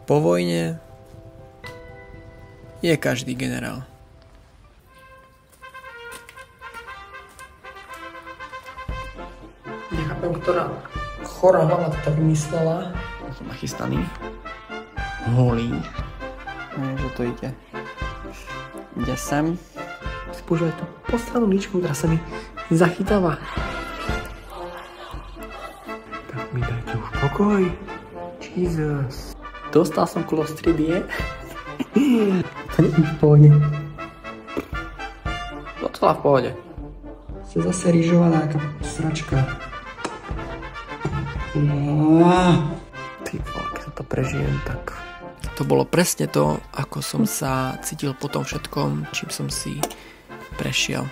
Po vojne je každý generál. Nechápem, ktorá chorá hlava to vymyslela. Som nachystaný. Holý. Že to ide. Ide sem. Si používaj tú postranú líčku, ktorá sa mi zachytáva. Tak mi dajte už pokoj. Jesus. Dostal som klostridie. To nie je v pohode. Docela v pohode. Ste zase rýžovaná taká sračka. Ty vole, keď to prežijem, tak... To bolo presne to, ako som sa cítil po tom všetkom, čím som si prešiel.